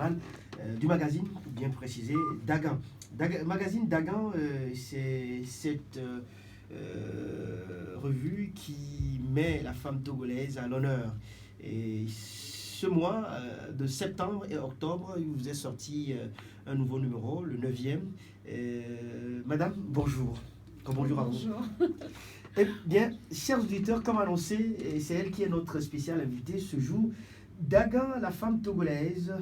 journal, du magazine, pour bien préciser, Dagan. Magazine Dagan, c'est cette revue qui met la femme togolaise à l'honneur. Et ce mois de septembre et octobre, il vous est sorti un nouveau numéro, le 9e. Madame, bonjour. Bonjour à vous. Bonjour. Eh bien, chers auditeurs, comme annoncé, c'est elle qui est notre spéciale invitée ce jour. Dagan, la femme togolaise,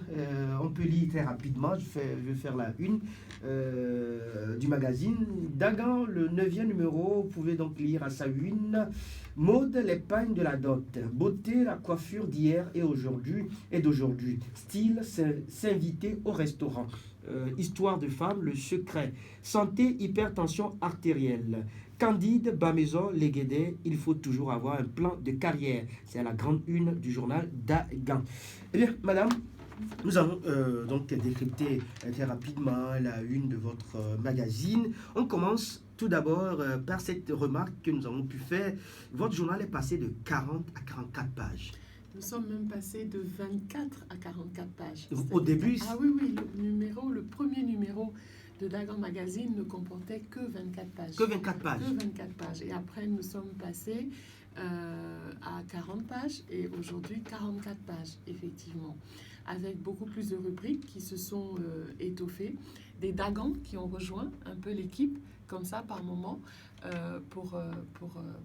on peut lire très rapidement, je vais faire la une du magazine. Dagan, le 9e numéro, vous pouvez donc lire à sa une. Mode, les pagnes de la dot. Beauté, la coiffure d'hier et d'aujourd'hui. Style, s'inviter au restaurant. Histoire de femme, le secret. Santé, hypertension artérielle. Candide Bamaison Léguédé, il faut toujours avoir un plan de carrière. C'est à la grande une du journal Dagan. Eh bien, madame, nous allons donc décrypter très rapidement la une de votre magazine. On commence tout d'abord par cette remarque que nous avons pu faire. Votre journal est passé de 40 à 44 pages. Nous sommes même passés de 24 à 44 pages. Au début... Ah oui, le premier numéro de Dagan Magazine ne comportait que 24 pages. Que 24 pages. Que 24 pages. Et après, nous sommes passés à 40 pages et aujourd'hui 44 pages, effectivement. Avec beaucoup plus de rubriques qui se sont étoffées. Des Dagans qui ont rejoint un peu l'équipe, comme ça, par moment, pour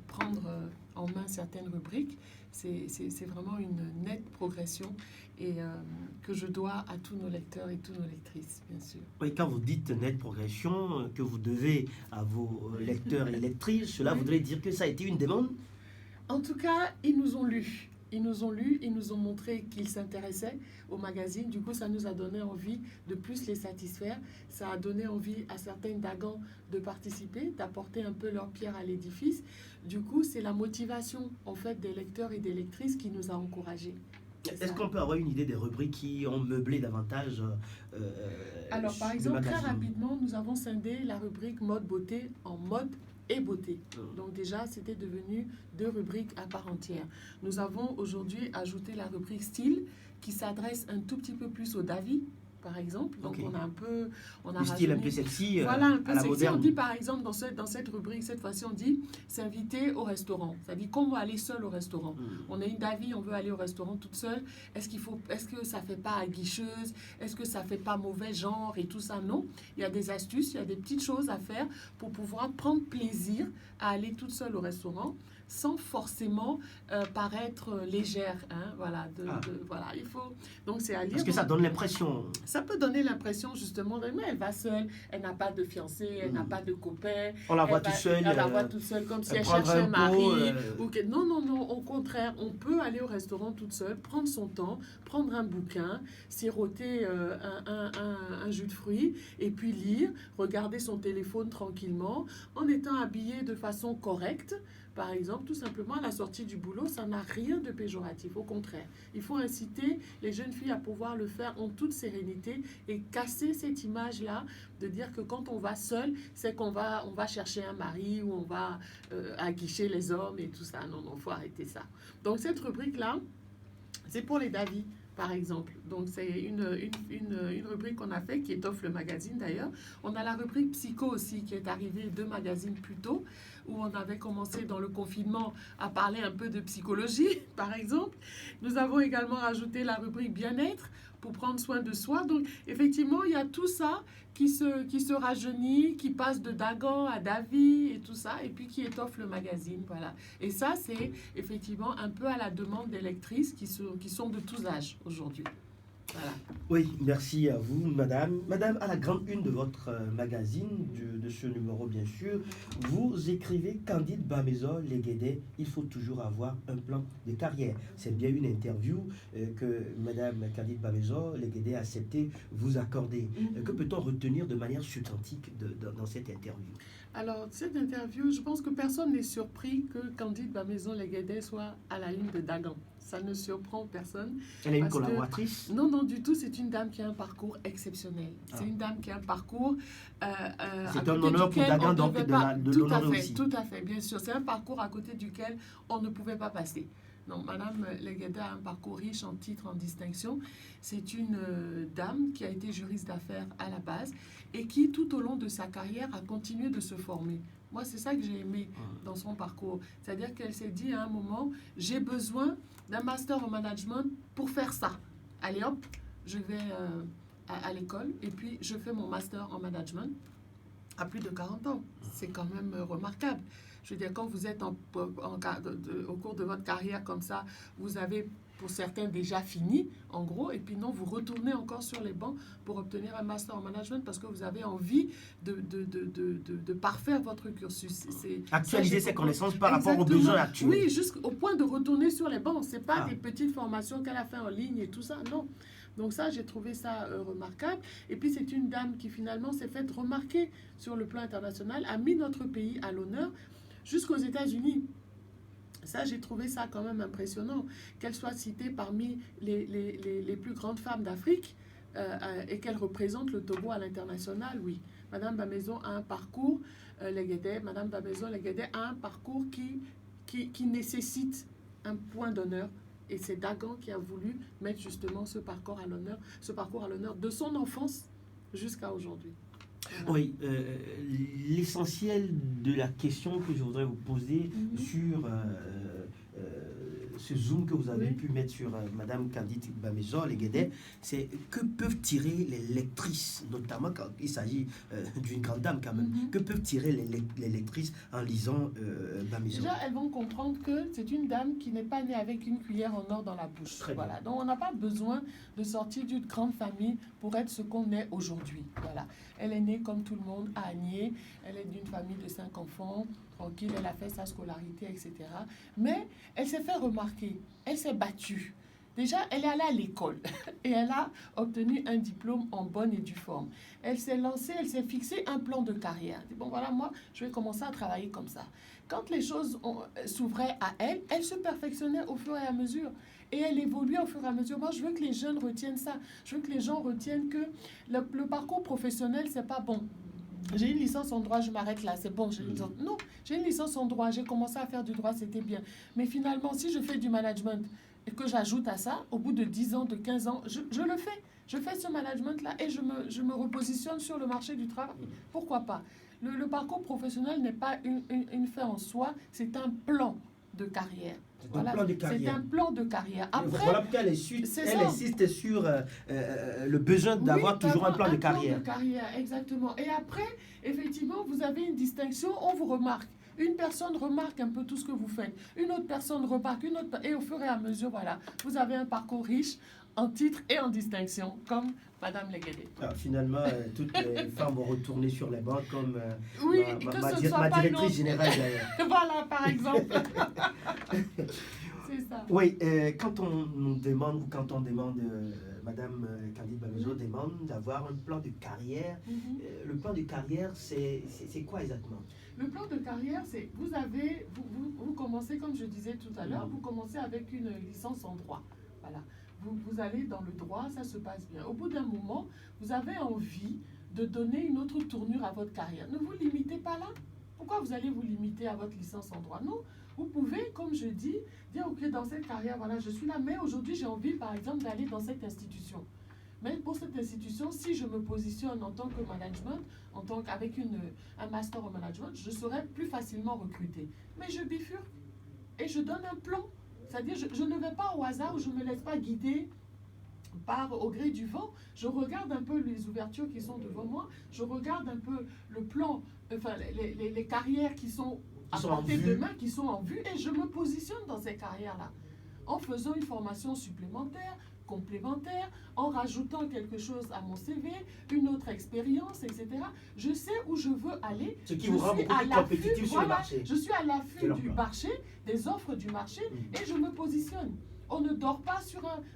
prendre en main certaines rubriques. C'est vraiment une nette progression et que je dois à tous nos lecteurs et toutes nos lectrices, bien sûr. Oui, quand vous dites nette progression, que vous devez à vos lecteurs et lectrices, cela voudrait dire que ça a été une demande? En tout cas, ils nous ont lus. Ils nous ont lus, ils nous ont montré qu'ils s'intéressaient au magazine. Du coup, ça nous a donné envie de plus les satisfaire. Ça a donné envie à certains Dagans de participer, d'apporter un peu leur pierre à l'édifice. Du coup, c'est la motivation en fait des lecteurs et des lectrices qui nous a encouragés. Est-ce qu'on peut avoir une idée des rubriques qui ont meublé davantage Alors, par exemple, très rapidement, nous avons scindé la rubrique mode beauté en mode et beauté. Donc déjà, c'était devenu 2 rubriques à part entière. Nous avons aujourd'hui ajouté la rubrique style qui s'adresse un tout petit peu plus aux Davi, par exemple. Donc on a un peu... du style un peu sexy, voilà, un peu à la sexy. moderne. On dit par exemple dans cette rubrique, cette fois-ci on dit s'inviter au restaurant. C'est-à-dire qu'on va aller seul au restaurant. On a une Davi, on veut aller au restaurant toute seule. Est-ce que ça fait pas aguicheuse? Est-ce que ça fait pas mauvais genre et tout ça? Non. Il y a des astuces, il y a des petites choses à faire pour pouvoir prendre plaisir à aller toute seule au restaurant sans forcément paraître légère. Hein, voilà, voilà, il faut... Donc c'est à lire. Parce que ça donne l'impression... Ça peut donner l'impression justement, mais elle va seule, elle n'a pas de fiancé, elle n'a pas de copain. On la voit toute seule. Elle la voit toute seule, comme si elle cherchait un mari. Non, non, non, au contraire, on peut aller au restaurant toute seule, prendre son temps, prendre un bouquin, siroter un jus de fruits, et puis lire, regarder son téléphone tranquillement, en étant habillé de façon correcte. Par exemple, tout simplement, à la sortie du boulot, ça n'a rien de péjoratif. Au contraire, il faut inciter les jeunes filles à pouvoir le faire en toute sérénité et casser cette image-là de dire que quand on va seul, c'est qu'on va chercher un mari ou on va aguicher les hommes et tout ça. Non, non, il faut arrêter ça. Donc, cette rubrique-là, c'est pour les Davi, par exemple. Donc, c'est une rubrique qu'on a fait qui étoffe le magazine d'ailleurs. On a la rubrique psycho aussi qui est arrivée 2 magazines plus tôt, où on avait commencé dans le confinement à parler un peu de psychologie, par exemple. Nous avons également rajouté la rubrique bien-être pour prendre soin de soi. Donc, effectivement, il y a tout ça qui se rajeunit, qui passe de Dagan à Davi et tout ça, et puis qui étoffe le magazine, voilà. Et ça, c'est effectivement un peu à la demande des lectrices qui sont de tous âges aujourd'hui. Voilà. Oui, merci à vous, madame. Madame, à la grande une de votre magazine, de ce numéro, bien sûr, vous écrivez Candide Bamaison Léguédé, il faut toujours avoir un plan de carrière. C'est bien une interview que madame Candide Bamaison Léguédé a accepté vous accorder. Que peut-on retenir de manière substantique dans cette interview? Alors, cette interview, je pense que personne n'est surpris que Candide Bamaison Léguédé soit à la une de Dagan. Ça ne surprend personne. Elle est une collaboratrice? Non, non, du tout. C'est une dame qui a un parcours exceptionnel. C'est une dame qui a un parcours... c'est un honneur pour Dagan, donc de l'honneur aussi. Tout à fait, bien sûr. C'est un parcours à côté duquel on ne pouvait pas passer. Non, Madame Leguédé a un parcours riche en titres, en distinctions. C'est une dame qui a été juriste d'affaires à la base et qui, tout au long de sa carrière, a continué de se former. Moi, c'est ça que j'ai aimé dans son parcours. C'est-à-dire qu'elle s'est dit à un moment, j'ai besoin d'un master en management pour faire ça. Allez hop, je vais à l'école et puis je fais mon master en management à plus de 40 ans. C'est quand même remarquable. Je veux dire, quand vous êtes au cours de votre carrière comme ça, vous avez pour certains déjà fini, en gros, et puis non, vous retournez encore sur les bancs pour obtenir un master en management parce que vous avez envie de parfaire votre cursus. Actualiser ses connaissances par rapport aux besoins actuels. Oui, jusqu'au point de retourner sur les bancs. Ce n'est pas des petites formations qu'elle a fait en ligne et tout ça, non. Donc ça, j'ai trouvé ça remarquable. Et puis, c'est une dame qui, finalement, s'est faite remarquer sur le plan international, a mis notre pays à l'honneur jusqu'aux États-Unis. Ça, j'ai trouvé ça quand même impressionnant. Qu'elle soit citée parmi les plus grandes femmes d'Afrique et qu'elle représente le Togo à l'international, oui. Madame Bamaison a un parcours, Madame Bamaison Leguédé a un parcours qui nécessite un point d'honneur. Et c'est Dagan qui a voulu mettre justement ce parcours à l'honneur de son enfance jusqu'à aujourd'hui. Voilà. Oui, l'essentiel de la question que je voudrais vous poser sur ce zoom que vous avez pu mettre sur Madame Candide Bamaison Leguédé, c'est que peuvent tirer les lectrices, notamment quand il s'agit d'une grande dame quand même, que peuvent tirer les lectrices en lisant Bamaison. Déjà, elles vont comprendre que c'est une dame qui n'est pas née avec une cuillère en or dans la bouche. Voilà. Donc, on n'a pas besoin de sortir d'une grande famille pour être ce qu'on est aujourd'hui. Voilà. Elle est née comme tout le monde à Agnier. Elle est d'une famille de 5 enfants. Tranquille, elle a fait sa scolarité, etc. Mais elle s'est fait remarquer. Elle s'est battue. Déjà, elle est allée à l'école et elle a obtenu un diplôme en bonne et due forme. Elle s'est lancée, elle s'est fixé un plan de carrière. Bon, voilà, moi, je vais commencer à travailler comme ça. Quand les choses s'ouvraient à elle, elle se perfectionnait au fur et à mesure. Et elle évoluait au fur et à mesure. Moi, je veux que les jeunes retiennent ça. Je veux que les gens retiennent que le parcours professionnel, c'est pas bon. J'ai une licence en droit, je m'arrête là, c'est bon. Non, j'ai une licence en droit, j'ai commencé à faire du droit, c'était bien. Mais finalement, si je fais du management et que j'ajoute à ça, au bout de 10 ans, de 15 ans, je le fais. Je fais ce management-là et je me repositionne sur le marché du travail. Pourquoi pas? Le parcours professionnel n'est pas une fin en soi, c'est un plan de carrière. Voilà, c'est un plan de carrière. Après, voilà pourquoi elle insiste sur le besoin d'avoir toujours un plan de carrière. Exactement. Et après, effectivement, vous avez une distinction, on vous remarque. Une personne remarque un peu tout ce que vous faites. Une autre personne remarque, et au fur et à mesure, voilà, vous avez un parcours riche en titres et en distinctions, comme Madame Leguédé. Finalement, toutes les femmes vont retourner sur les bancs comme ma directrice générale d'ailleurs. Voilà, par exemple. C'est ça. Oui, quand on demande, Madame Candide Bamaison demande d'avoir un plan de carrière, le plan de carrière, c'est quoi exactement? Le plan de carrière, c'est, vous commencez, comme je disais tout à l'heure, vous commencez avec une licence en droit. Voilà. Vous allez dans le droit, ça se passe bien. Au bout d'un moment, vous avez envie de donner une autre tournure à votre carrière. Ne vous limitez pas là. Pourquoi vous allez vous limiter à votre licence en droit? Non. Vous pouvez, comme je dis, dire, ok, dans cette carrière, voilà, je suis là, mais aujourd'hui, j'ai envie, par exemple, d'aller dans cette institution. Mais pour cette institution, si je me positionne en tant que management, avec un master en management, je serai plus facilement recrutée. Mais je bifurque et je donne un plan. C'est-à-dire, je ne vais pas au hasard ou je ne me laisse pas guider au gré du vent. Je regarde un peu les ouvertures qui sont devant moi. Je regarde un peu le plan, enfin, les carrières qui sont à portée de main, qui sont en vue, et je me positionne dans ces carrières-là. En faisant une formation supplémentaire, complémentaire, en rajoutant quelque chose à mon CV, une autre expérience, etc. Je sais où je veux aller. Ce qui vous rend beaucoup plus compétitif sur le marché. Je suis à l'affût du marché, des offres du marché, et je me positionne. On ne dort pas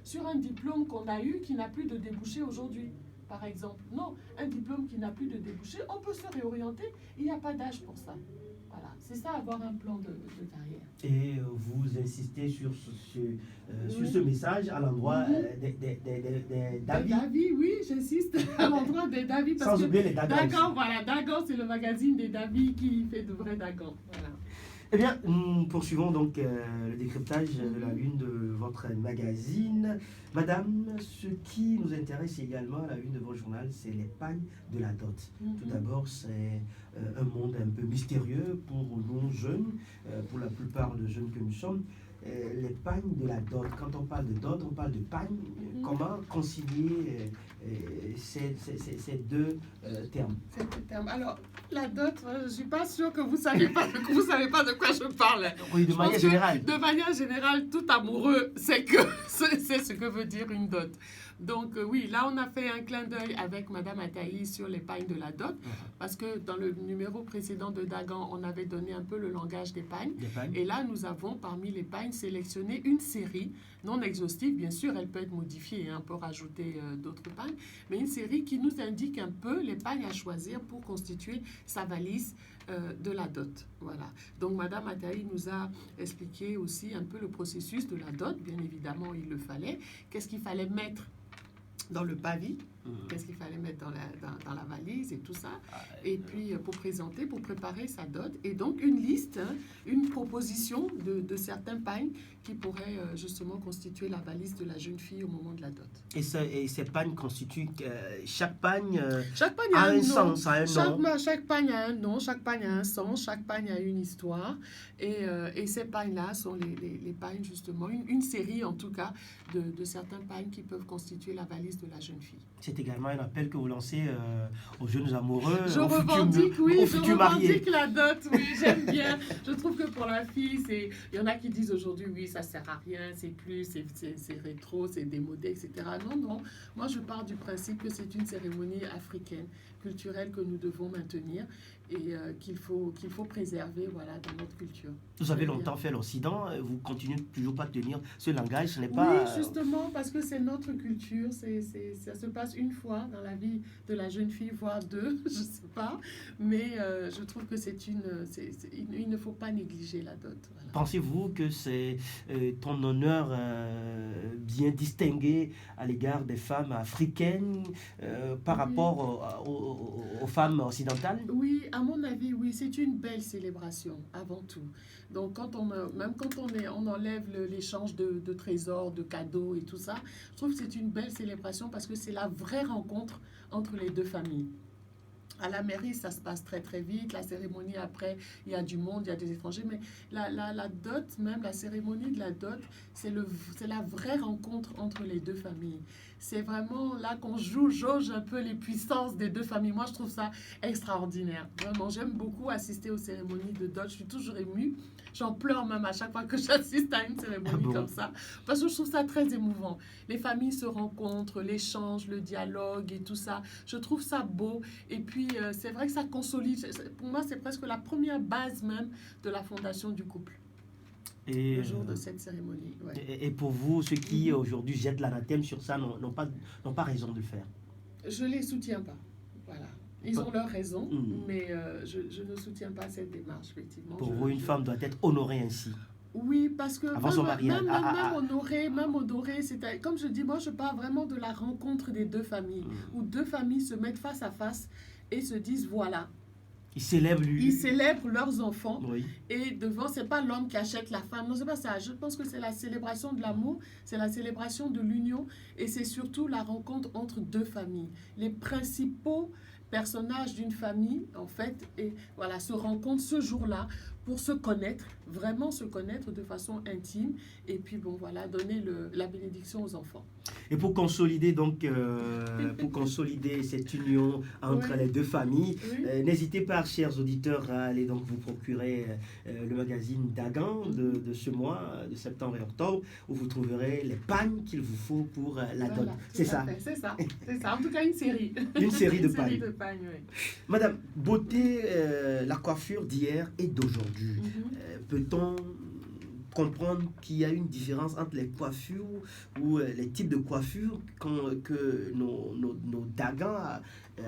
sur un diplôme qu'on a eu qui n'a plus de débouché aujourd'hui, par exemple. Non, un diplôme qui n'a plus de débouché, on peut se réorienter, il n'y a pas d'âge pour ça. Voilà, c'est ça, avoir un plan de carrière. Et vous insistez sur ce message à l'endroit des Davi. Davi, oui, j'insiste à l'endroit des Davi. Sans oublier les Dagans. Dagan, voilà, Dagan, c'est le magazine des Davi qui fait de vrais Dagans. Voilà. Eh bien, nous poursuivons donc le décryptage de la une de votre magazine. Madame, ce qui nous intéresse également à la une de votre journal, c'est les pagnes de la dot. Tout d'abord, c'est un monde un peu mystérieux pour nous jeunes, pour la plupart des jeunes que nous sommes. Les pagnes de la dot. Quand on parle de dot, on parle de pagnes. Comment concilier ces deux termes? Alors, la dot, je ne suis pas sûre que vous ne savez pas de quoi je parle. Oui, de manière générale. De manière générale, tout amoureux, c'est ce que veut dire une dot. Donc oui, là on a fait un clin d'œil avec Madame Ataï sur les pagnes de la dot, parce que dans le numéro précédent de Dagan, on avait donné un peu le langage des pagnes. Et là, nous avons parmi les pagnes sélectionné une série, non exhaustive, bien sûr, elle peut être modifiée, on peut rajouter d'autres pagnes, mais une série qui nous indique un peu les pagnes à choisir pour constituer sa valise de la dot. Voilà. Donc Madame Ataï nous a expliqué aussi un peu le processus de la dot, bien évidemment il le fallait, qu'est-ce qu'il fallait mettre dans le pavis, qu'est-ce qu'il fallait mettre dans la valise et tout ça, et puis pour présenter, pour préparer sa dot, et donc une liste, une proposition de certains pagnes qui pourraient justement constituer la valise de la jeune fille au moment de la dot. Et ces pagnes constituent, chaque pagne a un sens, a un nom. Chaque pagne a un nom, chaque pagne a un sens, chaque pagne a une histoire, et ces pagnes-là sont les pagnes justement, une série en tout cas de certains pagnes qui peuvent constituer la valise de la jeune fille. C'est également un appel que vous lancez aux jeunes amoureux, je revendique la dot, oui, j'aime bien. Je trouve que pour la fille, il y en a qui disent aujourd'hui, oui, ça sert à rien, c'est rétro, c'est démodé, etc. Non, moi je pars du principe que c'est une cérémonie africaine, culturelle que nous devons maintenir et qu'il faut préserver, voilà, dans notre culture. Vous avez longtemps fait l'Occident, vous continuez toujours pas à tenir ce langage, ce n'est pas... Oui, justement, parce que c'est notre culture, ça se passe une fois dans la vie de la jeune fille, voire deux, je sais pas, mais je trouve que il ne faut pas négliger la dot. Voilà. Pensez-vous que c'est ton honneur bien distingué à l'égard des femmes africaines par rapport aux femmes occidentales? Oui, à mon avis, oui, c'est une belle célébration, avant tout. Donc, même quand on enlève l'échange de trésors, de cadeaux et tout ça, je trouve que c'est une belle célébration parce que c'est la vraie rencontre entre les deux familles. À la mairie, ça se passe très très vite. La cérémonie, après, il y a du monde, il y a des étrangers. Mais la dot, même la cérémonie de la dot, c'est la vraie rencontre entre les deux familles. C'est vraiment là qu'on jauge un peu les puissances des deux familles. Moi, je trouve ça extraordinaire. Vraiment, j'aime beaucoup assister aux cérémonies de dot. Je suis toujours émue. J'en pleure même à chaque fois que j'assiste à une cérémonie comme ça. Parce que je trouve ça très émouvant. Les familles se rencontrent, l'échange, le dialogue et tout ça. Je trouve ça beau. Et puis, c'est vrai que ça consolide. Pour moi, c'est presque la première base même de la fondation du couple. Et, le jour de cette cérémonie. Ouais. Et pour vous, ceux qui aujourd'hui jettent l'anathème sur ça n'ont pas raison de le faire? Je ne les soutiens pas. Voilà. Ils ont leur raison, mais je ne soutiens pas cette démarche, effectivement. Pour vous, une femme doit être honorée ainsi? Oui, parce que avant son mariage. Même honorée, c'est comme je dis, moi je parle vraiment de la rencontre des deux familles, où deux familles se mettent face à face et se disent voilà. Ils célèbrent leurs enfants. Oui. Et devant, c'est pas l'homme qui achète la femme. Non, c'est pas ça. Je pense que c'est la célébration de l'amour, c'est la célébration de l'union et c'est surtout la rencontre entre deux familles. Les principaux personnages d'une famille, en fait, et voilà, se rencontrent ce jour-là pour se connaître, vraiment se connaître de façon intime et puis bon voilà, donner la bénédiction aux enfants. Et pour consolider donc cette union entre les deux familles, n'hésitez pas, chers auditeurs, à aller donc vous procurer le magazine Dagan de ce mois, de septembre et octobre, où vous trouverez les pagnes qu'il vous faut pour la dot. C'est ça. En tout cas, une série. Une série de pagnes. Oui. Madame, beauté, la coiffure d'hier et d'aujourd'hui. Peut-on comprendre qu'il y a une différence entre les coiffures ou les types de coiffures que nos Dagans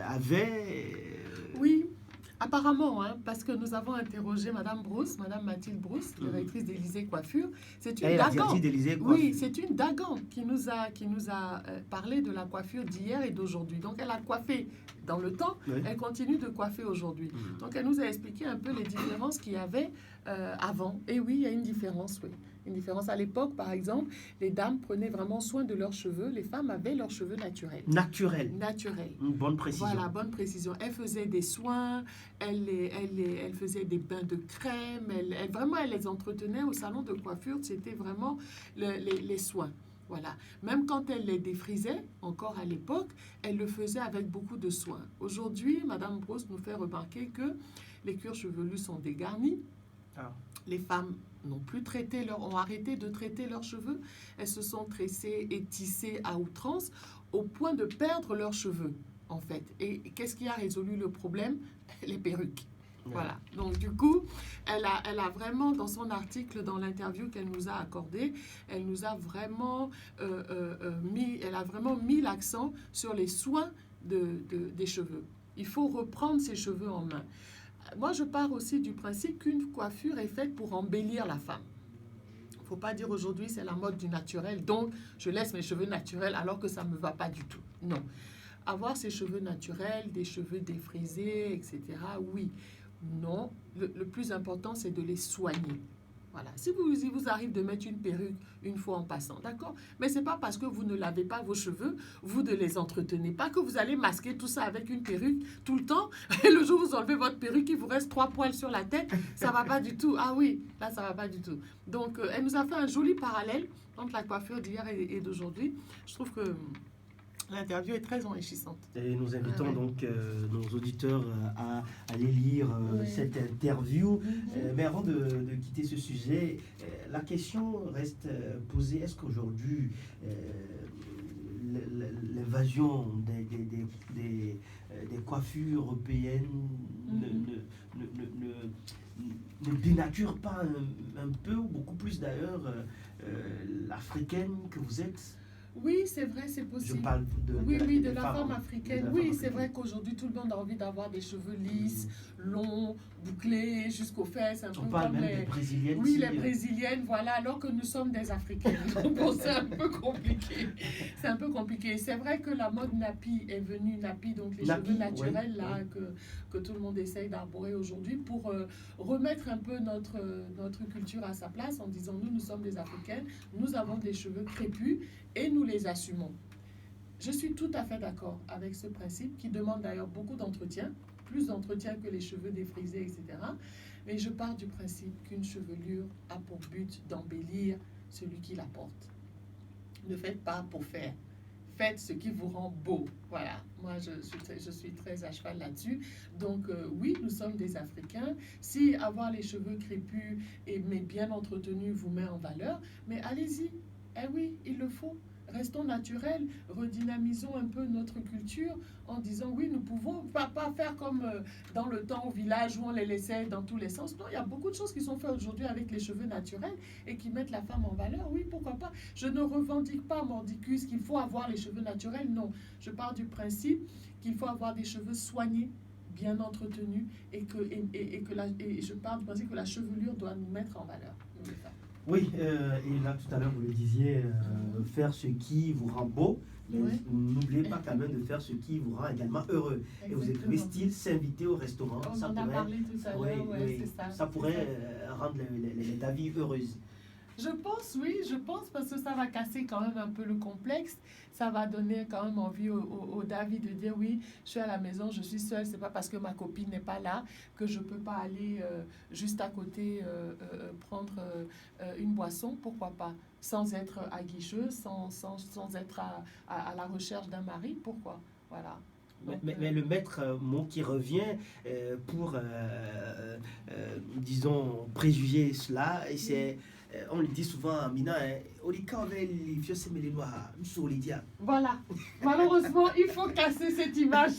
avaient? Oui. Apparemment, hein, parce que nous avons interrogé Madame Brousse, Madame Mathilde Brousse, directrice d'Élysée Coiffure. C'est une Dagan. Oui, c'est une Dagan qui nous a parlé de la coiffure d'hier et d'aujourd'hui. Donc, elle a coiffé dans le temps, elle continue de coiffer aujourd'hui. Donc, elle nous a expliqué un peu les différences qu'il y avait avant. Et oui, il y a une différence, oui. Une différence. À l'époque, par exemple, les dames prenaient vraiment soin de leurs cheveux. Les femmes avaient leurs cheveux naturels. Naturels. Une bonne précision. Voilà, bonne précision. Elles faisaient des soins, elles faisaient des bains de crème. Vraiment, elles les entretenaient au salon de coiffure. C'était vraiment les soins. Voilà. Même quand elle les défrisait, encore à l'époque, elle le faisait avec beaucoup de soin. Aujourd'hui, Madame Brousse nous fait remarquer que les cuirs chevelus sont dégarnis. Les femmes ont arrêté de traiter leurs cheveux. Elles se sont tressées et tissées à outrance au point de perdre leurs cheveux, en fait. Et qu'est-ce qui a résolu le problème? Les perruques. Voilà. Donc, du coup, elle a vraiment, dans son article, dans l'interview qu'elle nous a accordée, elle nous a vraiment mis l'accent sur les soins des cheveux. Il faut reprendre ses cheveux en main. Moi, je pars aussi du principe qu'une coiffure est faite pour embellir la femme. Il ne faut pas dire aujourd'hui c'est la mode du naturel, donc je laisse mes cheveux naturels alors que ça ne me va pas du tout. Non. Avoir ses cheveux naturels, des cheveux défrisés, etc., oui. Non. Le plus important, c'est de les soigner. Voilà. Si vous arrive de mettre une perruque une fois en passant, d'accord? Mais ce n'est pas parce que vous ne lavez pas vos cheveux, vous ne les entretenez pas, que vous allez masquer tout ça avec une perruque tout le temps. Et le jour où vous enlevez votre perruque, il vous reste 3 poils sur la tête. Ça ne va pas du tout. Ah oui, là, ça ne va pas du tout. Donc, elle nous a fait un joli parallèle entre la coiffure d'hier et d'aujourd'hui. Je trouve que l'interview est très enrichissante. Et nous invitons donc nos auditeurs à aller lire cette interview. Mais avant de quitter ce sujet, la question reste posée. Est-ce qu'aujourd'hui, l'invasion des coiffures européennes ne dénature pas un peu, ou beaucoup plus d'ailleurs, l'africaine que vous êtes? Oui, c'est vrai, c'est possible. Je parle de la femme africaine. Oui, c'est vrai qu'aujourd'hui, tout le monde a envie d'avoir des cheveux lisses, longs, bouclés, jusqu'aux fesses. On parle même des Brésiliennes. Oui, les Brésiliennes, voilà, alors que nous sommes des Africaines. Donc, bon, c'est un peu compliqué. C'est un peu compliqué. C'est vrai que la mode nappy est venue, nappy, donc les cheveux naturels, là, que tout le monde essaye d'arborer aujourd'hui, pour remettre un peu notre culture à sa place en disant, nous sommes des Africaines, nous avons des cheveux crépus, et nous les assumons. Je suis tout à fait d'accord avec ce principe qui demande d'ailleurs beaucoup d'entretien, plus d'entretien que les cheveux défrisés, etc. Mais je pars du principe qu'une chevelure a pour but d'embellir celui qui la porte. Ne faites pas pour faire. Faites ce qui vous rend beau. Voilà, moi je suis très à cheval là-dessus. Donc oui, nous sommes des Africains. Si avoir les cheveux crépus mais bien entretenus vous met en valeur, mais allez-y. Eh oui, il le faut. Restons naturels, redynamisons un peu notre culture en disant oui, nous pouvons pas faire comme dans le temps au village où on les laissait dans tous les sens. Non, il y a beaucoup de choses qui sont faites aujourd'hui avec les cheveux naturels et qui mettent la femme en valeur. Oui, pourquoi pas. Je ne revendique pas, mordicus, qu'il faut avoir les cheveux naturels. Non, je pars du principe qu'il faut avoir des cheveux soignés, bien entretenus et je pars du principe que la chevelure doit nous mettre en valeur, nous les femmes. Oui, et là tout à l'heure vous le disiez, faire ce qui vous rend beau, mais n'oubliez pas quand même de faire ce qui vous rend également heureux. Exactement. Et vous écrivez style s'inviter au restaurant. On en a parlé tout à l'heure, c'est ça. Ça pourrait rendre les Davies heureuses. Je pense, oui, parce que ça va casser quand même un peu le complexe. Ça va donner quand même envie aux Davies de dire oui, je suis à la maison, je suis seule. C'est pas parce que ma copine n'est pas là que je peux pas aller juste à côté prendre une boisson, pourquoi pas, sans être aguicheuse, sans être à la recherche d'un mari, pourquoi, voilà. Donc, mais le maître mot qui revient pour, disons, préjuger cela, et c'est... On le dit souvent à Mina, voilà, malheureusement, il faut casser cette image.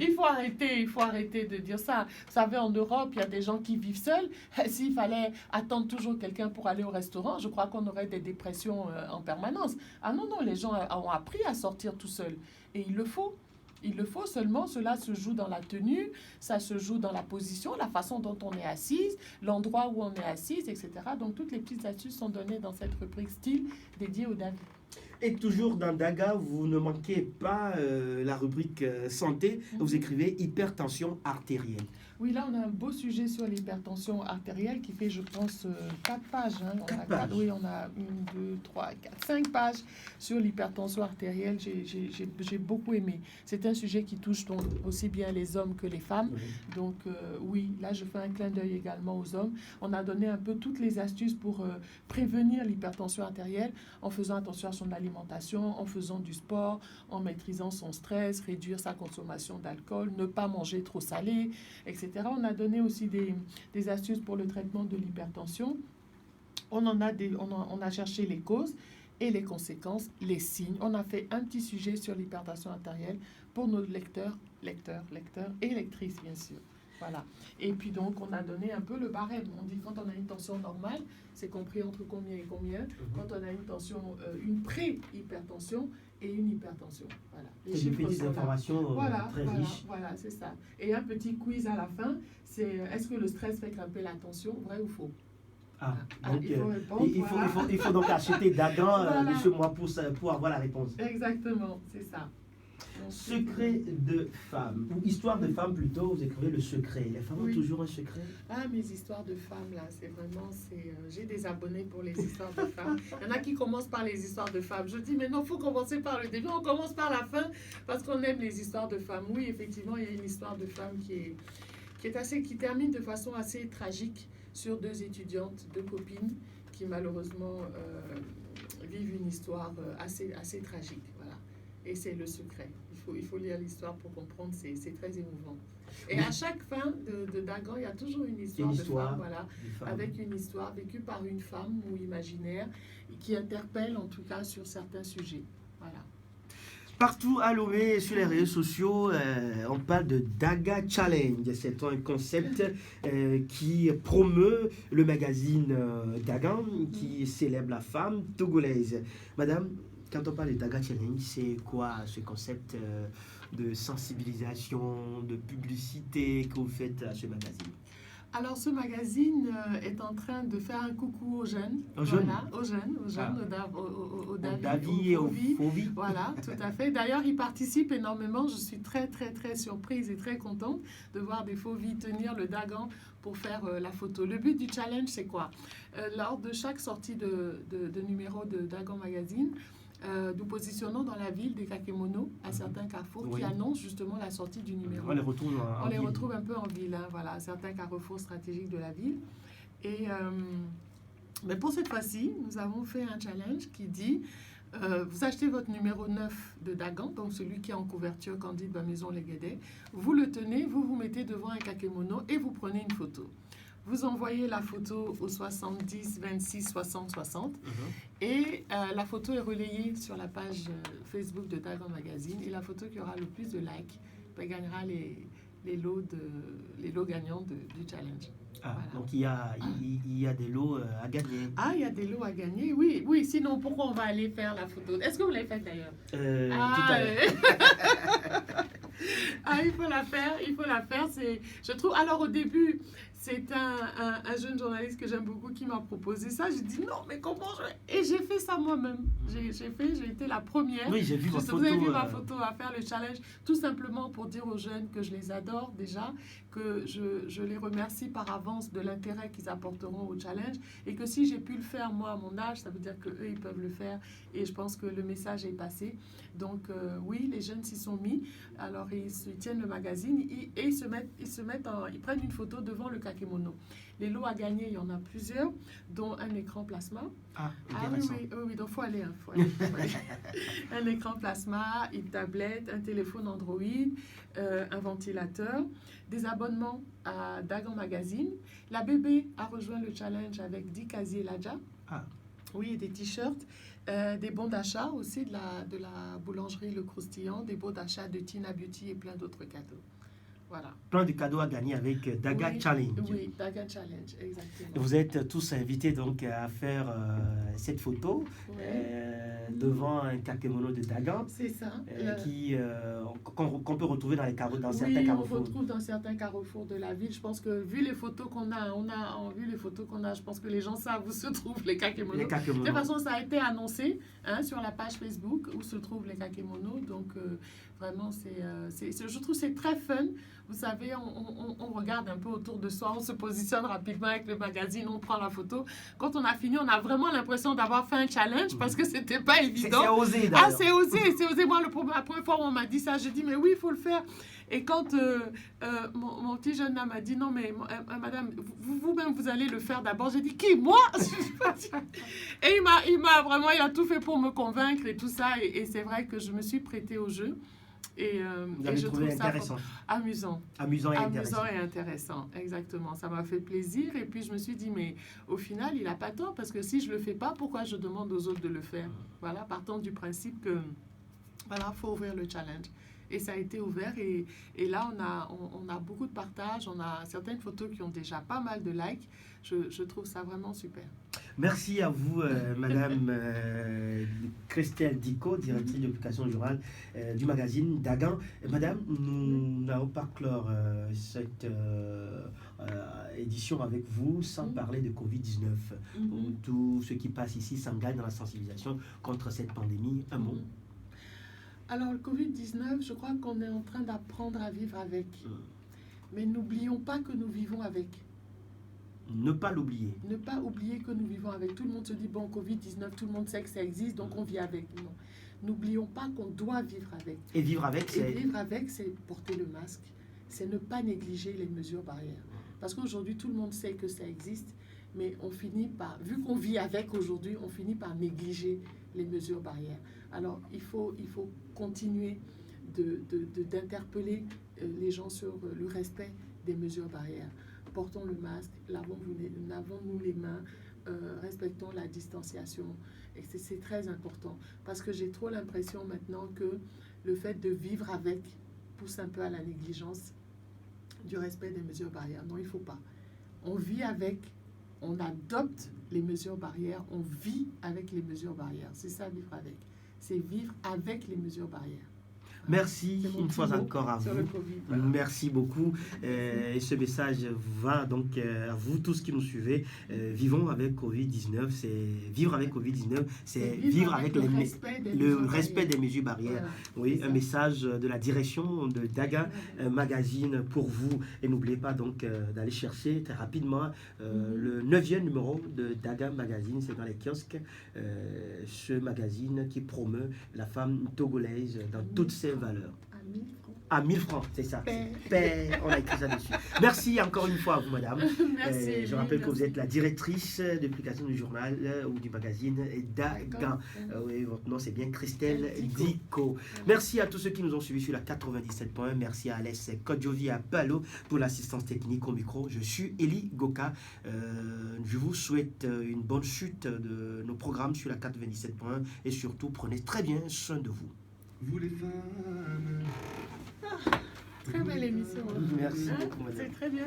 il faut arrêter de dire ça. Vous savez, en Europe, il y a des gens qui vivent seuls. S'il fallait attendre toujours quelqu'un pour aller au restaurant, je crois qu'on aurait des dépressions en permanence. Ah non, les gens ont appris à sortir tout seuls. Et il le faut. Il le faut, seulement cela se joue dans la tenue, ça se joue dans la position, la façon dont on est assise, l'endroit où on est assise, etc. Donc toutes les petites astuces sont données dans cette rubrique style dédiée aux dames. Et toujours dans Daga, vous ne manquez pas la rubrique santé. Vous écrivez hypertension artérielle. Oui, là, on a un beau sujet sur l'hypertension artérielle qui fait, je pense, 4 pages. Hein. 4 pages. Oui, on a 1, 2, 3, 4, 5 pages sur l'hypertension artérielle. J'ai beaucoup aimé. C'est un sujet qui touche donc aussi bien les hommes que les femmes. Oui. Donc, oui, là, je fais un clin d'œil également aux hommes. On a donné un peu toutes les astuces pour prévenir l'hypertension artérielle en faisant attention à son alimentation, en faisant du sport, en maîtrisant son stress, réduire sa consommation d'alcool, ne pas manger trop salé, etc. On a donné aussi des astuces pour le traitement de l'hypertension. On a cherché les causes et les conséquences, les signes. On a fait un petit sujet sur l'hypertension artérielle pour nos lecteurs et lectrices, bien sûr. Voilà. Et puis donc, on a donné un peu le barème. On dit quand on a une tension normale, c'est compris entre combien et combien. Quand on a une tension, une pré-hypertension et une hypertension. Voilà. C'est des petites informations très riches. Voilà, c'est ça. Et un petit quiz à la fin, c'est est-ce que le stress fait grimper la tension, vrai ou faux? Donc, il faut donc acheter Dagan de ce mois pour avoir la réponse. Exactement, c'est ça. Donc, secret de femme, ou histoire de femme plutôt, vous écrivez le secret. Les femmes ont toujours un secret? Ah, mes histoires de femmes, là, c'est vraiment... j'ai des abonnés pour les histoires de femmes. Il y en a qui commencent par les histoires de femmes. Je dis, mais non, il faut commencer par le début. On commence par la fin parce qu'on aime les histoires de femmes. Oui, effectivement, il y a une histoire de femme qui termine de façon assez tragique sur 2 étudiantes, 2 copines qui malheureusement vivent une histoire assez tragique. Voilà. Et c'est le secret. Il faut lire l'histoire pour comprendre, c'est très émouvant. Et à chaque fin de Dagan, il y a toujours une histoire de femme, voilà, avec une histoire vécue par une femme ou imaginaire qui interpelle en tout cas sur certains sujets. Voilà. Partout à Lomé, sur les réseaux sociaux, on parle de Daga Challenge. C'est un concept qui promeut le magazine Dagan, qui célèbre la femme togolaise. Madame, quand on parle de Daga Challenge, c'est quoi ce concept de sensibilisation, de publicité que vous faites à ce magazine? Alors, ce magazine est en train de faire un coucou aux jeunes. Aux jeunes, aux Davi et aux Fovi. Voilà, tout à fait. D'ailleurs, ils participent énormément. Je suis très, très, très surprise et très contente de voir des Fovi tenir le Dagan pour faire la photo. Le but du challenge, c'est quoi? Lors de chaque sortie de numéro de Dagan Magazine, nous positionnons dans la ville des kakémonos à certains carrefours qui annoncent justement la sortie du numéro. On les retrouve un peu en ville, hein, voilà, certains carrefours stratégiques de la ville. Et mais pour cette fois-ci, nous avons fait un challenge qui dit vous achetez votre numéro 9 de Dagan, donc celui qui est en couverture Candide Bamaison Léguédé, vous le tenez, vous vous mettez devant un kakémono et vous prenez une photo. Vous envoyez la photo au 70 26 60 60 et la photo est relayée sur la page Facebook de Dagan Magazine et la photo qui aura le plus de likes gagnera les lots gagnants du challenge. Voilà. Donc il y a des lots à gagner. Ah, il y a des lots à gagner, oui. Sinon, pourquoi on va aller faire la photo? Est-ce que vous l'avez faite d'ailleurs? Tout à l'heure. Il faut la faire. Je trouve, alors au début, c'est un jeune journaliste que j'aime beaucoup qui m'a proposé ça. J'ai dit non, mais comment je... Et j'ai fait ça moi-même. J'ai été la première. Oui, j'ai vu votre photo. Vous avez vu ma photo à faire le challenge, tout simplement pour dire aux jeunes que je les adore déjà, que je les remercie par avance de l'intérêt qu'ils apporteront au challenge et que si j'ai pu le faire moi à mon âge, ça veut dire qu'eux, ils peuvent le faire et je pense que le message est passé. Donc oui, les jeunes s'y sont mis. Alors ils tiennent le magazine et ils prennent une photo devant le kakémono. Les lots à gagner, il y en a plusieurs, dont un écran plasma. Oui, donc il faut aller. Un écran plasma, une tablette, un téléphone Android, un ventilateur, des abonnements à Dagan Magazine. La bébé a rejoint le challenge avec 10 casiers Ladja. Oui, et des t-shirts. Des bons d'achat aussi de la boulangerie Le Croustillant, des bons d'achat de Tina Beauty et plein d'autres cadeaux. Voilà. Plein de cadeaux à gagner avec Daga Challenge. Oui, Daga Challenge, exactement. Vous êtes tous invités donc à faire cette photo devant un kakemono de Daga. C'est ça. Qu'on peut retrouver dans certains carrefours. On retrouve dans certains carrefours de la ville. Je pense que vu les photos qu'on a, je pense que les gens savent où se trouvent les kakemonos. De toute façon, ça a été annoncé sur la page Facebook où se trouvent les kakemonos. Donc, vraiment, je trouve que c'est très fun. Vous savez, on regarde un peu autour de soi, on se positionne rapidement avec le magazine, on prend la photo. Quand on a fini, on a vraiment l'impression d'avoir fait un challenge parce que c'était pas évident. C'est osé, d'ailleurs. C'est osé. Moi, la première fois où on m'a dit ça, j'ai dit, mais oui, il faut le faire. Et quand mon petit jeune homme m'a dit, non, mais madame, vous-même, vous allez le faire d'abord. J'ai dit, qui, moi? Et il a tout fait pour me convaincre et tout ça. Et c'est vrai que je me suis prêtée au jeu. Et je trouve ça amusant et intéressant, exactement. Ça m'a fait plaisir et puis je me suis dit mais au final il n'a pas tort parce que si je le fais pas, pourquoi je demande aux autres de le faire? Voilà, partant du principe que voilà, faut ouvrir le challenge. Et ça a été ouvert et là on a beaucoup de partages, on a certaines photos qui ont déjà pas mal de likes. Je trouve ça vraiment super. Merci à vous, Madame Christelle Dicot, directrice de publication journal du magazine Dagan. Madame, nous n'allons pas clore cette édition avec vous sans parler de Covid-19. Tout ce qui passe ici s'engage dans la sensibilisation contre cette pandémie. Un mot. Alors, le Covid-19, je crois qu'on est en train d'apprendre à vivre avec. Mais n'oublions pas que nous vivons avec. Ne pas l'oublier. Ne pas oublier que nous vivons avec. Tout le monde se dit, bon, Covid-19, tout le monde sait que ça existe, donc on vit avec. Non. N'oublions pas qu'on doit vivre avec. Et vivre avec, c'est porter le masque. C'est ne pas négliger les mesures barrières. Parce qu'aujourd'hui, tout le monde sait que ça existe, mais on finit par, vu qu'on vit avec aujourd'hui, on finit par négliger les mesures barrières. Alors, il faut continuer d'interpeller les gens sur le respect des mesures barrières. Portons le masque, lavons-nous les mains, respectons la distanciation. Et c'est très important. Parce que j'ai trop l'impression maintenant que le fait de vivre avec pousse un peu à la négligence du respect des mesures barrières. Non, il ne faut pas. On vit avec, on adopte les mesures barrières, on vit avec les mesures barrières. C'est ça, vivre avec. C'est vivre avec les mesures barrières. Merci une fois encore à vous. Voilà. Merci beaucoup. Et ce message va donc à vous tous qui nous suivez. Vivons avec Covid-19. C'est vivre avec Covid-19. C'est vivre avec le respect des mesures barrières. Voilà, oui, un message de la direction de Daga Magazine pour vous. Et n'oubliez pas donc d'aller chercher très rapidement le 9e numéro de Daga Magazine. C'est dans les kiosques. Ce magazine qui promeut la femme togolaise dans toutes ses valeurs. À 1000 francs, c'est ça. On a écrit ça dessus. Merci encore une fois à vous, madame. Merci. Je rappelle que vous êtes la directrice de publication du journal ou du magazine Dagan. Oui, votre nom, c'est bien Christelle Dicot. Merci à tous ceux qui nous ont suivis sur la 97.1. Merci à Alès Kodjovi à Palo pour l'assistance technique au micro. Je suis Eli Goka. Je vous souhaite une bonne chute de nos programmes sur la 97.1 et surtout, prenez très bien soin de vous. Vous les femmes. Très belle émission. Merci beaucoup, madame. C'est très bien.